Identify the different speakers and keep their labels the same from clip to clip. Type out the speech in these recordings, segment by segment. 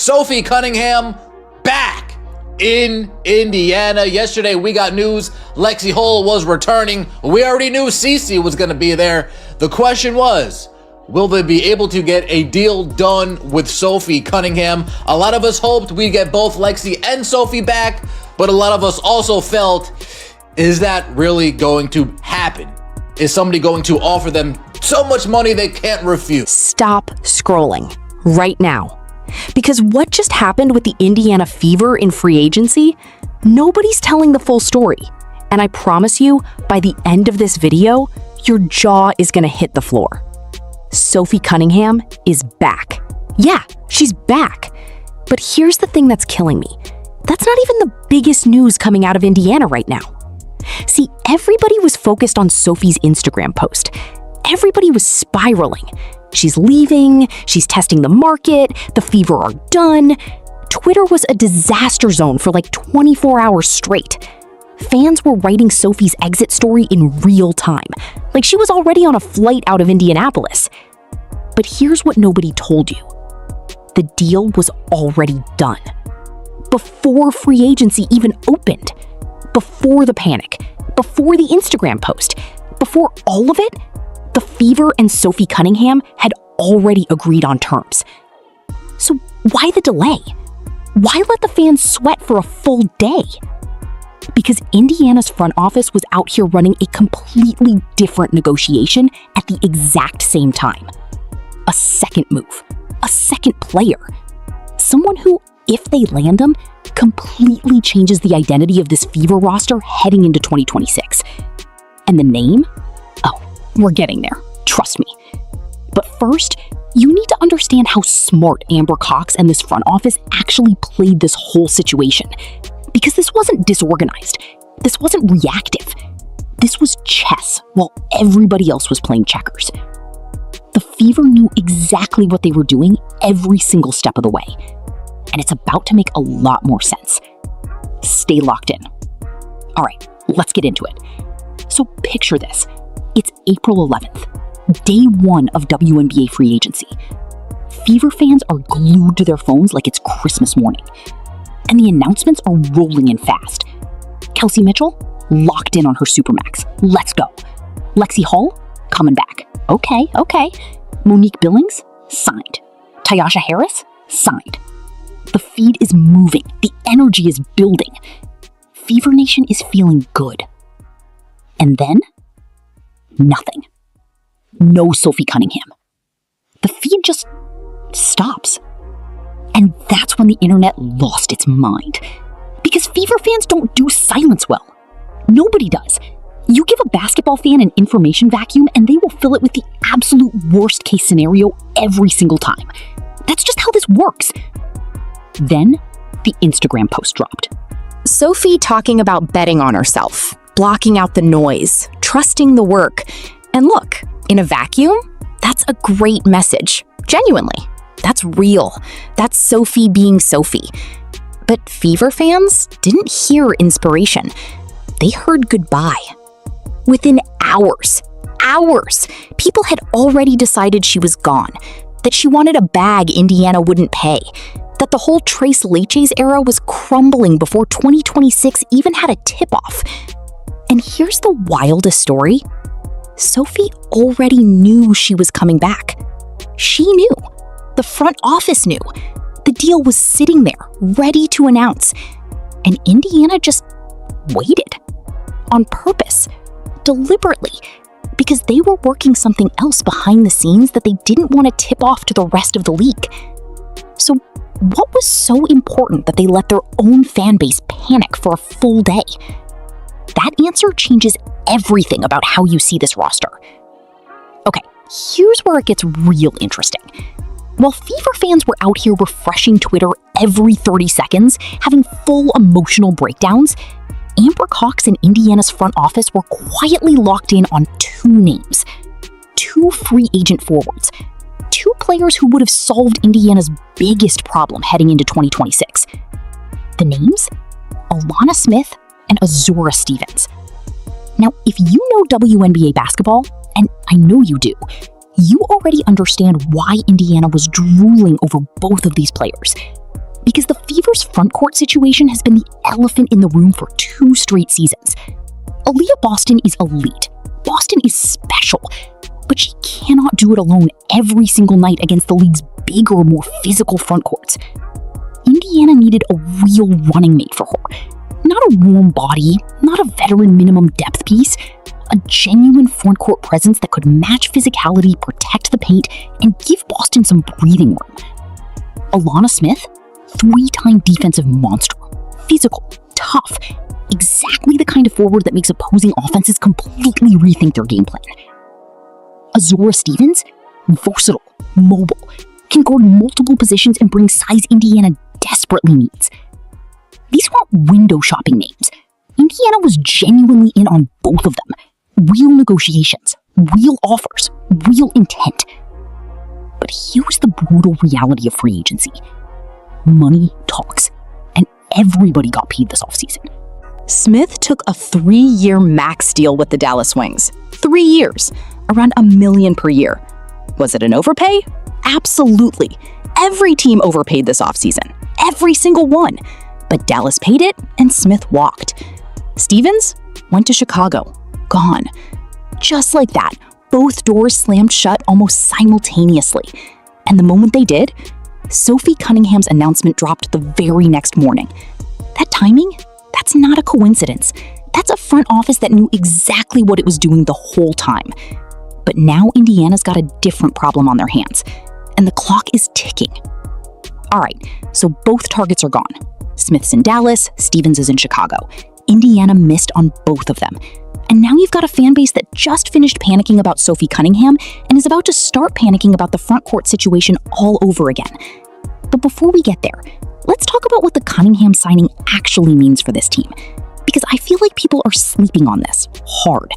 Speaker 1: Sophie Cunningham back in Indiana. Yesterday we got news Lexi Hull was returning. We already knew Cece was going to be there. The question was, will they be able to get a deal done with Sophie Cunningham? A lot of us hoped we'd get both Lexi and Sophie back, but a lot of us also felt, is that really going to happen? Is somebody going to offer them so much money they can't refuse?
Speaker 2: Stop scrolling right now. Because what just happened with the Indiana Fever in free agency, nobody's telling the full story. And I promise you, by the end of this video, your jaw is gonna hit the floor. Sophie Cunningham is back. Yeah, she's back. But here's the thing that's killing me. That's not even the biggest news coming out of Indiana right now. See, everybody was focused on Sophie's Instagram post. Everybody was spiraling. She's leaving, she's testing the market, the Fever are done. Twitter was a disaster zone for like 24 hours straight. Fans were writing Sophie's exit story in real time, like she was already on a flight out of Indianapolis. But here's what nobody told you. The deal was already done. Before free agency even opened. Before the panic. Before the Instagram post. Before all of it, the Fever and Sophie Cunningham had already agreed on terms. So why the delay? Why let the fans sweat for a full day? Because Indiana's front office was out here running a completely different negotiation at the exact same time. A second move, a second player. Someone who, if they land him, completely changes the identity of this Fever roster heading into 2026. And the name? Oh, we're getting there, trust me. But first, you need to understand how smart Amber Cox and this front office actually played this whole situation. Because this wasn't disorganized. This wasn't reactive. This was chess while everybody else was playing checkers. The Fever knew exactly what they were doing every single step of the way. And it's about to make a lot more sense. Stay locked in. All right, let's get into it. So picture this. It's April 11th, day one of WNBA free agency. Fever fans are glued to their phones like it's Christmas morning. And the announcements are rolling in fast. Kelsey Mitchell, locked in on her Supermax. Let's go. Lexi Hull, coming back. Okay. Monique Billings, signed. Tyasha Harris, signed. The feed is moving. The energy is building. Fever Nation is feeling good. And then, nothing. No Sophie Cunningham. The feed just stops. And that's when the internet lost its mind. Because Fever fans don't do silence well. Nobody does. You give a basketball fan an information vacuum and they will fill it with the absolute worst case scenario every single time. That's just how this works. Then, the Instagram post dropped. Sophie talking about betting on herself, blocking out the noise, trusting the work. And look, in a vacuum, that's a great message. Genuinely. That's real. That's Sophie being Sophie. But Fever fans didn't hear inspiration. They heard goodbye. Within hours, people had already decided she was gone, that she wanted a bag Indiana wouldn't pay, that the whole Tres Leches era was crumbling before 2026 even had a tip-off. And here's the wildest story. Sophie already knew she was coming back. She knew. The front office knew. The deal was sitting there, ready to announce. And Indiana just waited. On purpose. Deliberately. Because they were working something else behind the scenes that they didn't want to tip off to the rest of the league. So what was so important that they let their own fan base panic for a full day? That answer changes everything about how you see this roster. Okay, here's where it gets real interesting. While Fever fans were out here refreshing Twitter every 30 seconds, having full emotional breakdowns, Amber Cox and Indiana's front office were quietly locked in on two names. Two free agent forwards. Two players who would have solved Indiana's biggest problem heading into 2026. The names? Alana Smith and Azura Stevens. Now, if you know WNBA basketball, and I know you do, you already understand why Indiana was drooling over both of these players. Because the Fever's front court situation has been the elephant in the room for 2 straight seasons. Aaliyah Boston is elite. Boston is special. But she cannot do it alone every single night against the league's bigger, more physical front courts. Indiana needed a real running mate for her. Not a warm body, not a veteran minimum depth piece, a genuine front court presence that could match physicality, protect the paint, and give Boston some breathing room. Alana Smith, 3-time defensive monster, physical, tough, exactly the kind of forward that makes opposing offenses completely rethink their game plan. Azura Stevens, versatile, mobile, can guard multiple positions and bring size Indiana desperately needs. These weren't window shopping names. Indiana was genuinely in on both of them. Real negotiations, real offers, real intent. But here's the brutal reality of free agency. Money talks, and everybody got paid this offseason.
Speaker 3: Smith took a 3-year max deal with the Dallas Wings. 3 years, around $1 million per year. Was it an overpay? Absolutely. Every team overpaid this offseason. Every single one. But Dallas paid it, and Smith walked. Stevens went to Chicago. Gone. Just like that, both doors slammed shut almost simultaneously. And the moment they did, Sophie Cunningham's announcement dropped the very next morning. That timing? That's not a coincidence. That's a front office that knew exactly what it was doing the whole time. But now Indiana's got a different problem on their hands, and the clock is ticking. All right, so both targets are gone. Smith's in Dallas, Stevens is in Chicago. Indiana missed on both of them. And now you've got a fan base that just finished panicking about Sophie Cunningham and is about to start panicking about the front court situation all over again. But before we get there, let's talk about what the Cunningham signing actually means for this team. Because I feel like people are sleeping on this hard.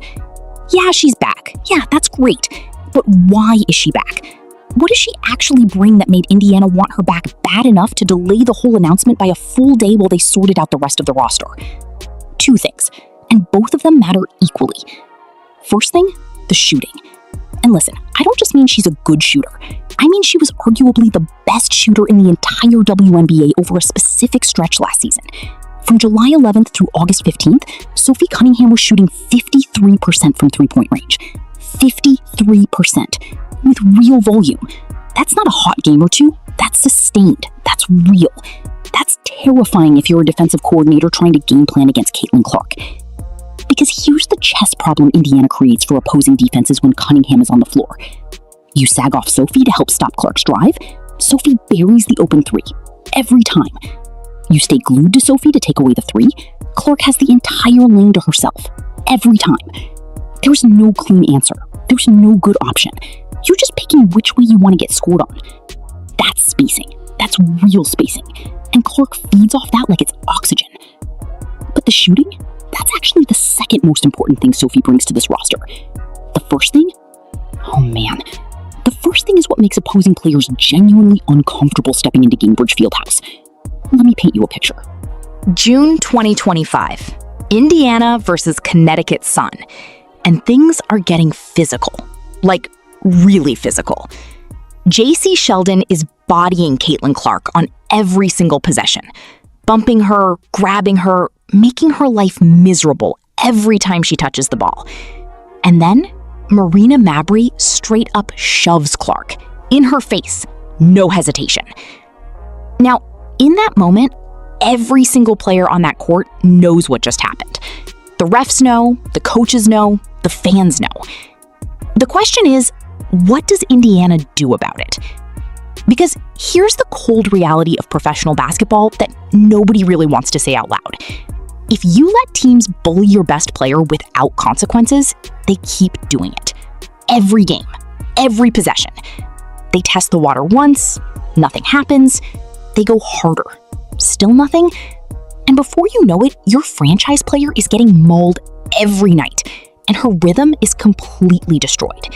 Speaker 3: Yeah, she's back. Yeah, that's great. But why is she back? What does she actually bring that made Indiana want her back bad enough to delay the whole announcement by a full day while they sorted out the rest of the roster? 2 things, and both of them matter equally. First thing, the shooting. And listen, I don't just mean she's a good shooter. I mean she was arguably the best shooter in the entire WNBA over a specific stretch last season. From July 11th through August 15th, Sophie Cunningham was shooting 53% from three-point range. 53%. With real volume. That's not a hot game or two. That's sustained. That's real. That's terrifying if you're a defensive coordinator trying to game plan against Caitlin Clark. Because here's the chess problem Indiana creates for opposing defenses when Cunningham is on the floor. You sag off Sophie to help stop Clark's drive. Sophie buries the open 3. Every time. You stay glued to Sophie to take away the 3. Clark has the entire lane to herself. Every time. There's no clean answer. There's no good option. You're just picking which way you want to get scored on. That's spacing. That's real spacing. And Clark feeds off that like it's oxygen. But the shooting? That's actually the second most important thing Sophie brings to this roster. The first thing? Oh man. The first thing is what makes opposing players genuinely uncomfortable stepping into Gainbridge Fieldhouse. Let me paint you a picture. June 2025. Indiana versus Connecticut Sun. And things are getting physical. Like, really physical. JC Sheldon is bodying Caitlin Clark on every single possession, bumping her, grabbing her, making her life miserable every time she touches the ball. And then Marina Mabrey straight up shoves Clark in her face, no hesitation. Now, in that moment, every single player on that court knows what just happened. The refs know, the coaches know, the fans know. The question is, what does Indiana do about it? Because here's the cold reality of professional basketball that nobody really wants to say out loud. If you let teams bully your best player without consequences, they keep doing it. Every game, every possession. They test the water once, nothing happens. They go harder, still nothing. And before you know it, your franchise player is getting mauled every night, and her rhythm is completely destroyed.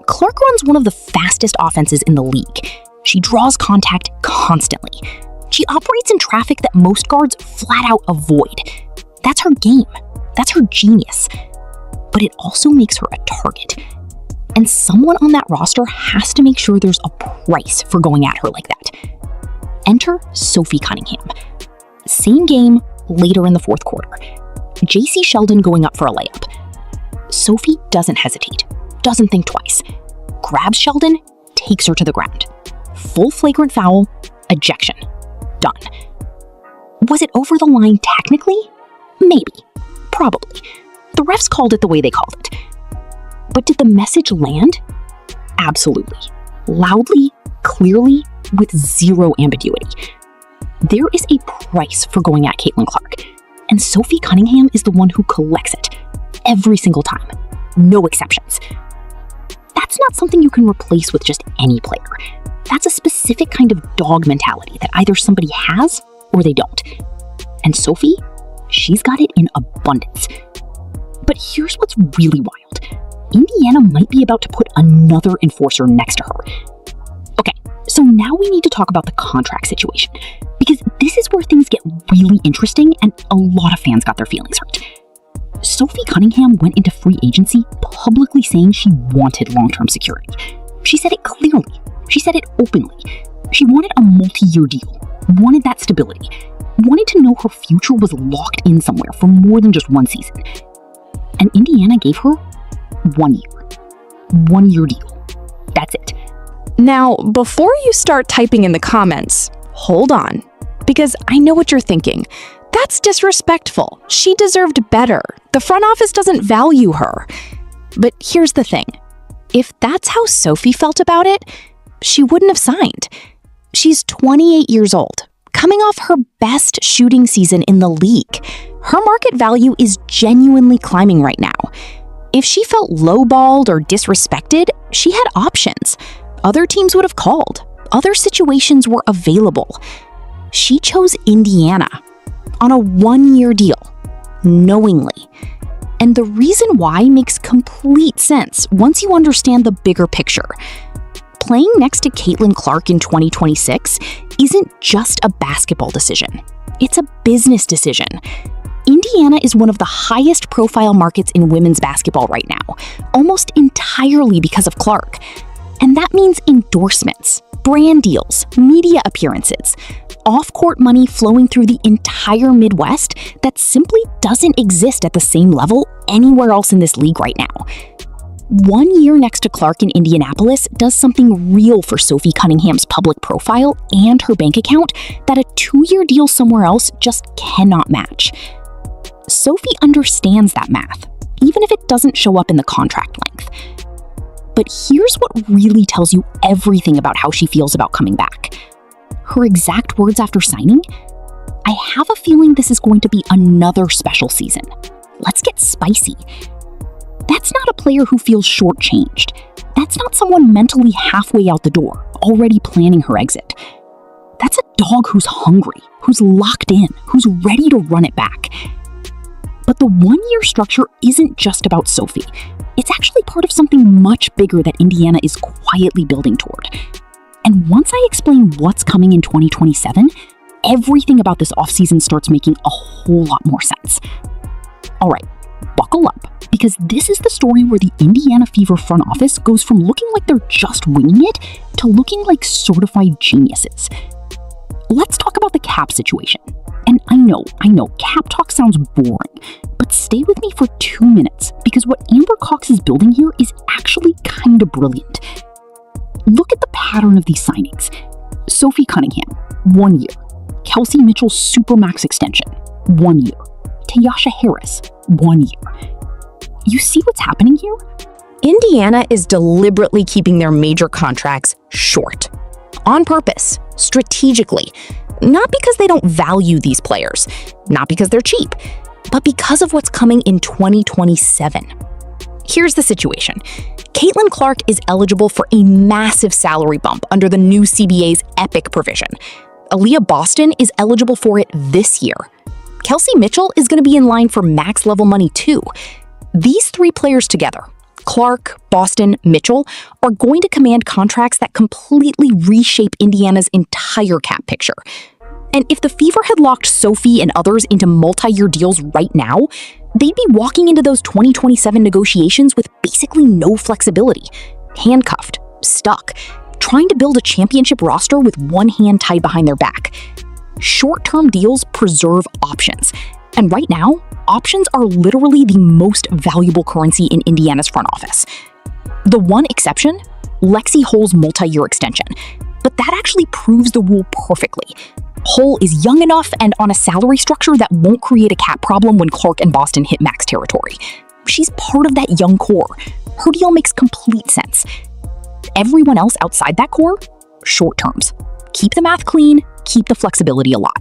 Speaker 3: Clark runs one of the fastest offenses in the league. She draws contact constantly. She operates in traffic that most guards flat out avoid. That's her game. That's her genius. But it also makes her a target. And someone on that roster has to make sure there's a price for going at her like that. Enter Sophie Cunningham. Same game, later in the fourth quarter. JC Sheldon going up for a layup. Sophie doesn't hesitate, doesn't think twice. Grabs Sheldon, takes her to the ground. Full flagrant foul, ejection. Done. Was it over the line technically? Maybe. Probably. The refs called it the way they called it. But did the message land? Absolutely. Loudly, clearly, with zero ambiguity. There is a price for going at Caitlin Clark, and Sophie Cunningham is the one who collects it. Every single time. No exceptions. That's not something you can replace with just any player. That's a specific kind of dog mentality that either somebody has or they don't. And Sophie, she's got it in abundance. But here's what's really wild. Indiana might be about to put another enforcer next to her. Okay, so now we need to talk about the contract situation, because this is where things get really interesting and a lot of fans got their feelings hurt. Sophie Cunningham went into free agency publicly saying she wanted long-term security. She said it clearly. She said it openly. She wanted a multi-year deal, wanted that stability, wanted to know her future was locked in somewhere for more than just one season. And Indiana gave her 1 year. 1 year deal. That's it.
Speaker 2: Now, before you start typing in the comments, hold on, because I know what you're thinking. That's disrespectful. She deserved better. The front office doesn't value her. But here's the thing. If that's how Sophie felt about it, she wouldn't have signed. She's 28 years old, coming off her best shooting season in the league. Her market value is genuinely climbing right now. If she felt lowballed or disrespected, she had options. Other teams would have called. Other situations were available. She chose Indiana on a 1 year deal, knowingly. And the reason why makes complete sense once you understand the bigger picture. Playing next to Caitlin Clark in 2026 isn't just a basketball decision. It's a business decision. Indiana is one of the highest profile markets in women's basketball right now, almost entirely because of Clark. And that means endorsements, brand deals, media appearances, off-court money flowing through the entire Midwest that simply doesn't exist at the same level anywhere else in this league right now. 1 year next to Clark in Indianapolis does something real for Sophie Cunningham's public profile and her bank account that a 2-year deal somewhere else just cannot match. Sophie understands that math, even if it doesn't show up in the contract length. But here's what really tells you everything about how she feels about coming back. Her exact words after signing, "I have a feeling this is going to be another special season. Let's get spicy." That's not a player who feels shortchanged. That's not someone mentally halfway out the door, already planning her exit. That's a dog who's hungry, who's locked in, who's ready to run it back. But the 1 year structure isn't just about Sophie. It's actually part of something much bigger that Indiana is quietly building toward. And once I explain what's coming in 2027, everything about this offseason starts making a whole lot more sense. All right, buckle up, because this is the story where the Indiana Fever front office goes from looking like they're just winging it to looking like certified geniuses. Let's talk about the cap situation. And I know, cap talk sounds boring, but stay with me for 2 minutes, because what Amber Cox is building here is actually kind of brilliant. Look at the pattern of these signings. Sophie Cunningham, 1 year. Kelsey Mitchell's Supermax extension, 1 year. Tayasha Harris, 1 year. You see what's happening here? Indiana is deliberately keeping their major contracts short. On purpose, strategically. Not because they don't value these players, not because they're cheap, but because of what's coming in 2027. Here's the situation. Caitlin Clark is eligible for a massive salary bump under the new CBA's EPIC provision. Aaliyah Boston is eligible for it this year. Kelsey Mitchell is going to be in line for max level money too. These 3 players together, Clark, Boston, Mitchell, are going to command contracts that completely reshape Indiana's entire cap picture. And if the Fever had locked Sophie and others into multi-year deals right now, they'd be walking into those 2027 negotiations with basically no flexibility. Handcuffed, stuck.
Speaker 3: trying to build a championship roster with one hand tied behind their back. Short-term deals preserve options. And right now, options are literally the most valuable currency in Indiana's front office. The one exception, Lexi Hull's multi-year extension. But that actually proves the rule perfectly. Hull is young enough and on a salary structure that won't create a cap problem when Clark and Boston hit max territory. She's part of that young core. Her deal makes complete sense. Everyone else outside that core, short terms. Keep the math clean, keep the flexibility alive.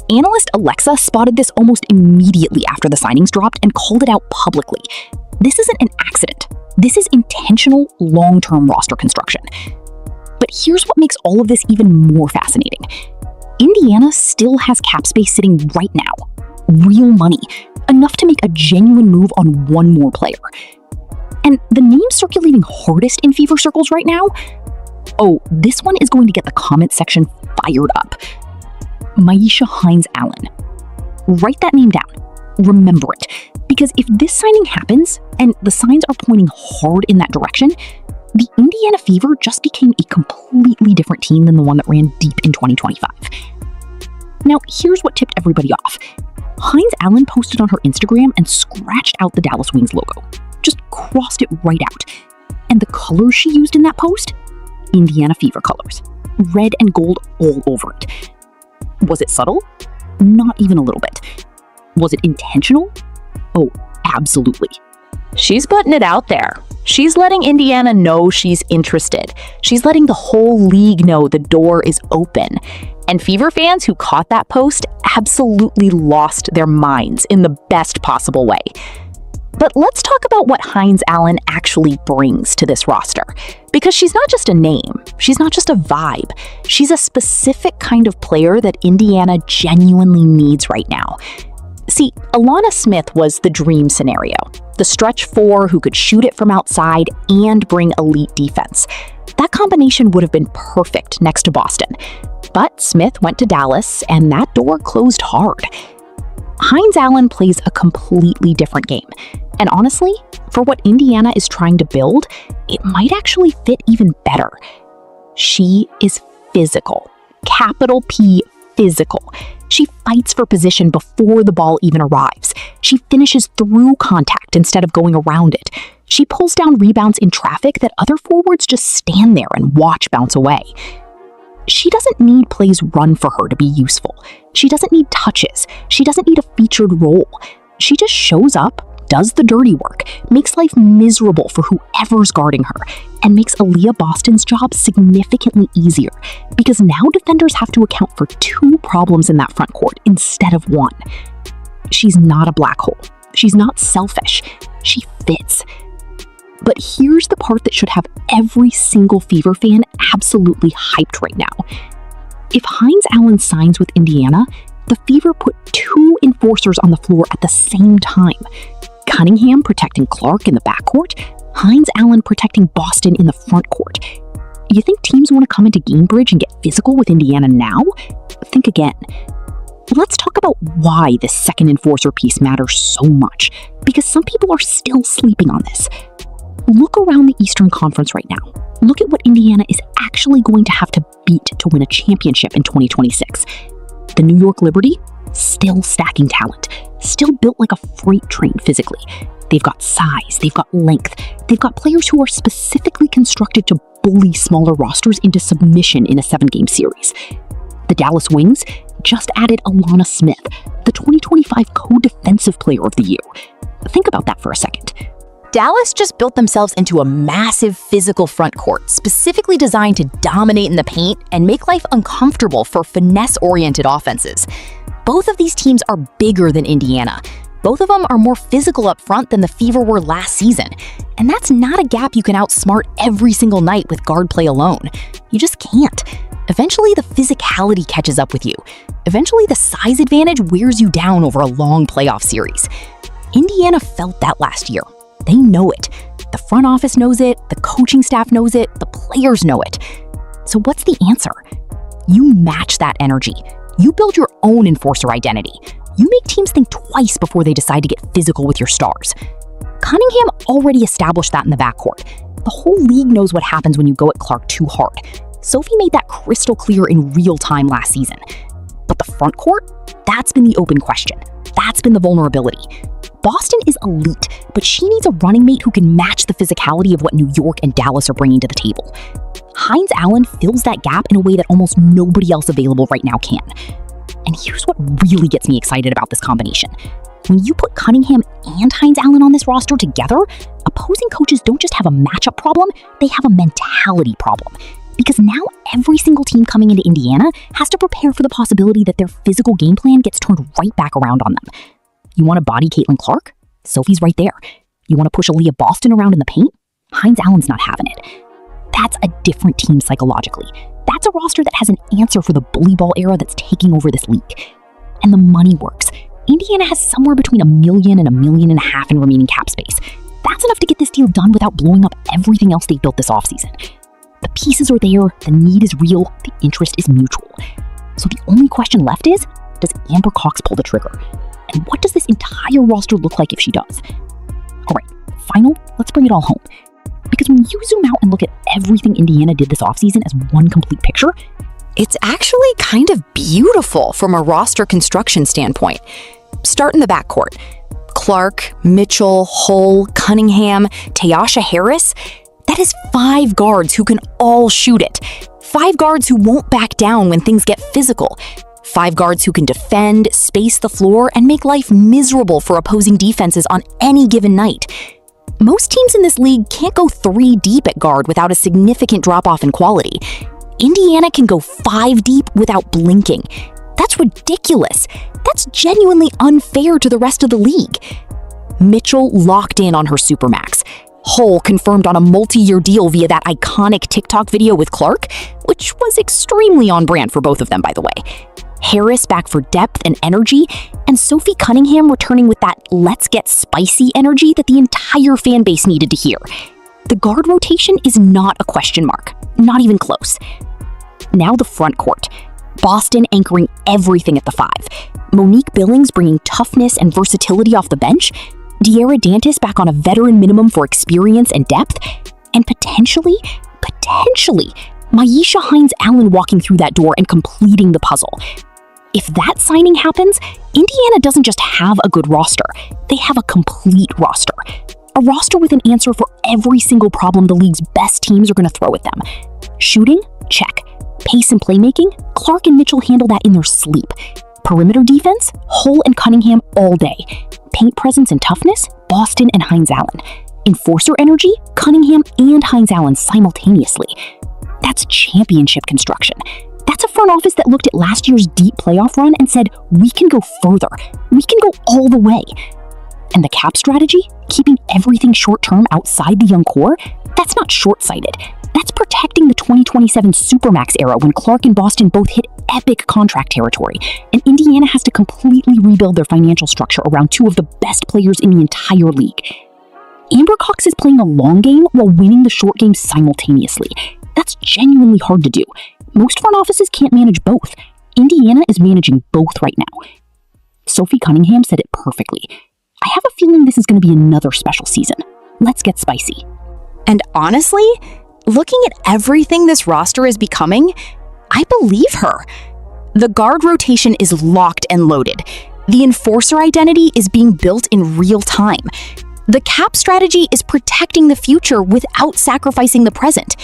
Speaker 3: Analyst Alexa spotted this almost immediately after the signings dropped and called it out publicly. This isn't an accident. This is intentional, long-term roster construction. But here's what makes all of this even more fascinating. Indiana still has cap space sitting right now. Real money. Enough to make a genuine move on one more player. And the name circulating hardest in Fever circles right now? Oh, this one is going to get the comment section fired up. Maisha Hines Allen. Write that name down. Remember it. Because if this signing happens, and the signs are pointing hard in that direction, the Indiana Fever just became a completely different team than the one that ran deep in 2025. Now, here's what tipped everybody off. Hines Allen posted on her Instagram and scratched out the Dallas Wings logo. Just crossed it right out. And the colors she used in that post? Indiana Fever colors. Red and gold all over it. Was it subtle? Not even a little bit. Was it intentional? Oh, absolutely.
Speaker 2: She's putting it out there. She's letting Indiana know she's interested. She's letting the whole league know the door is open. And Fever fans who caught that post absolutely lost their minds in the best possible way. But let's talk about what Hines Allen actually brings to this roster. Because she's not just a name, she's not just a vibe, she's a specific kind of player that Indiana genuinely needs right now. See, Alana Smith was the dream scenario. The stretch four who could shoot it from outside and bring elite defense. That combination would have been perfect next to Boston. But Smith went to Dallas, and that door closed hard. Hines Allen plays a completely different game. And honestly, for what Indiana is trying to build, it might actually fit even better. She is physical. Capital P, physical. She fights for position before the ball even arrives. She finishes through contact instead of going around it. She pulls down rebounds in traffic that other forwards just stand there and watch bounce away. She doesn't need plays run for her to be useful. She doesn't need touches. She doesn't need a featured role. She just shows up, does the dirty work, makes life miserable for whoever's guarding her, and makes Aaliyah Boston's job significantly easier, because now defenders have to account for two problems in that front court instead of one. She's not a black hole. She's not selfish. She fits. But here's the part that should have every single Fever fan absolutely hyped right now. If Hines Allen signs with Indiana, the Fever put two enforcers on the floor at the same time. Cunningham protecting Clark in the backcourt, Hines Allen protecting Boston in the front court. You think teams want to come into Gamebridge and get physical with Indiana now? Think again. Let's talk about why this second enforcer piece matters so much, because some people are still sleeping on this. Look around the Eastern Conference right now. Look at what Indiana is actually going to have to beat to win a championship in 2026. The New York Liberty, still stacking talent, still built like a freight train physically. They've got size, they've got length, they've got players who are specifically constructed to bully smaller rosters into submission in a 7-game series. The Dallas Wings just added Alana Smith, the 2025 Co-Defensive Player of the Year. Think about that for a second. Dallas just built themselves into a massive physical front court, specifically designed to dominate in the paint and make life uncomfortable for finesse-oriented offenses. Both of these teams are bigger than Indiana. Both of them are more physical up front than the Fever were last season. And that's not a gap you can outsmart every single night with guard play alone. You just can't. Eventually, the physicality catches up with you. Eventually, the size advantage wears you down over a long playoff series. Indiana felt that last year. They know it. The front office knows it, the coaching staff knows it, the players know it. So what's the answer? You match that energy. You build your own enforcer identity. You make teams think twice before they decide to get physical with your stars. Cunningham already established that in the backcourt.
Speaker 3: The whole league knows what happens when you go at Clark too hard. Sophie made that crystal clear in real time last season. But the front court? That's been the open question. That's been the vulnerability. Boston is elite, but she needs a running mate who can match the physicality of what New York and Dallas are bringing to the table. Hines Allen fills that gap in a way that almost nobody else available right now can. And here's what really gets me excited about this combination. When you put Cunningham and Hines Allen on this roster together, opposing coaches don't just have a matchup problem, they have a mentality problem. Because now every single team coming into Indiana has to prepare for the possibility that their physical game plan gets turned right back around on them. You want to body Caitlin Clark? Sophie's right there. You want to push Aaliyah Boston around in the paint? Hines Allen's not having it. That's a different team psychologically. That's a roster that has an answer for the bully ball era that's taking over this league. And the money works. Indiana has somewhere between $1 million and $1.5 million in remaining cap space. That's enough to get this deal done without blowing up everything else they've built this offseason. The pieces are there, the need is real, the interest is mutual. So the only question left is, does Amber Cox pull the trigger? And what does this entire roster look like if she does? All right, final, let's bring it all home. Because when you zoom out and look at everything Indiana did this offseason as one complete picture,
Speaker 2: It's actually kind of beautiful from a roster construction standpoint. Start in the backcourt. Clark, Mitchell, Hull, Cunningham, Tayasha Harris. That is 5 guards who can all shoot it. 5 guards who won't back down when things get physical. 5 guards who can defend, space the floor, and make life miserable for opposing defenses on any given night. Most teams in this league can't go 3 deep at guard without a significant drop-off in quality. Indiana can go 5 deep without blinking. That's ridiculous. That's genuinely unfair to the rest of the league. Mitchell locked in on her supermax. Hull confirmed on a multi-year deal via that iconic TikTok video with Clark, which was extremely on brand for both of them, by the way. Harris back for depth and energy, and Sophie Cunningham returning with that let's get spicy energy that the entire fan base needed to hear. The guard rotation is not a question mark, not even close. Now the front court. Boston anchoring everything at the 5. Monique Billings bringing toughness and versatility off the bench. De'Ara Dantis back on a veteran minimum for experience and depth. And potentially, Maisha Hines Allen walking through that door and completing the puzzle. If that signing happens, Indiana doesn't just have a good roster, they have a complete roster. A roster with an answer for every single problem the league's best teams are going to throw at them. Shooting? Check. Pace and playmaking? Clark and Mitchell handle that in their sleep. Perimeter defense? Hull and Cunningham all day. Paint presence and toughness? Boston and Hines Allen. Enforcer energy? Cunningham and Hines Allen simultaneously. That's championship construction. That's a front office that looked at last year's deep playoff run and said, we can go further. We can go all the way. And the cap strategy? Keeping everything short-term outside the young core? That's not short-sighted. That's protecting the 2027 Supermax era when Clark and Boston both hit epic contract territory, and Indiana has to completely rebuild their financial structure around 2 of the best players in the entire league. Amber Cox is playing a long game while winning the short game simultaneously. That's genuinely hard to do. Most front offices can't manage both. Indiana is managing both right now. Sophie Cunningham said it perfectly. I have a feeling this is going to be another special season. Let's get spicy. And honestly, looking at everything this roster is becoming, I believe her. The guard rotation is locked and loaded. The enforcer identity is being built in real time. The cap strategy is protecting the future without sacrificing the present.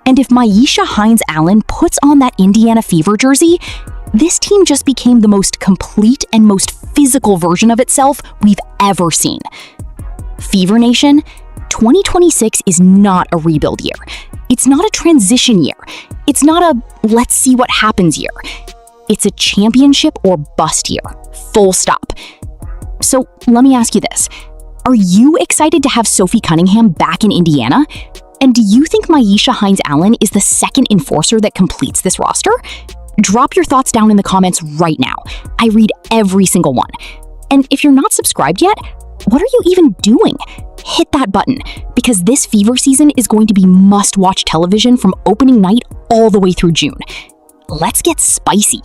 Speaker 2: And if Maisha Hines Allen puts on that Indiana Fever jersey, this team just became the most complete and most physical version of itself we've ever seen. Fever Nation, 2026 is not a rebuild year. It's not a transition year. It's not a let's see what happens year. It's a championship or bust year, full stop. So let me ask you this. Are you excited to have Sophie Cunningham back in Indiana? And do you think Maisha Hines Allen is the second enforcer that completes this roster? Drop your thoughts down in the comments right now. I read every single one. And if you're not subscribed yet, what are you even doing? Hit that button, because this Fever season is going to be must-watch television from opening night all the way through June. Let's get spicy.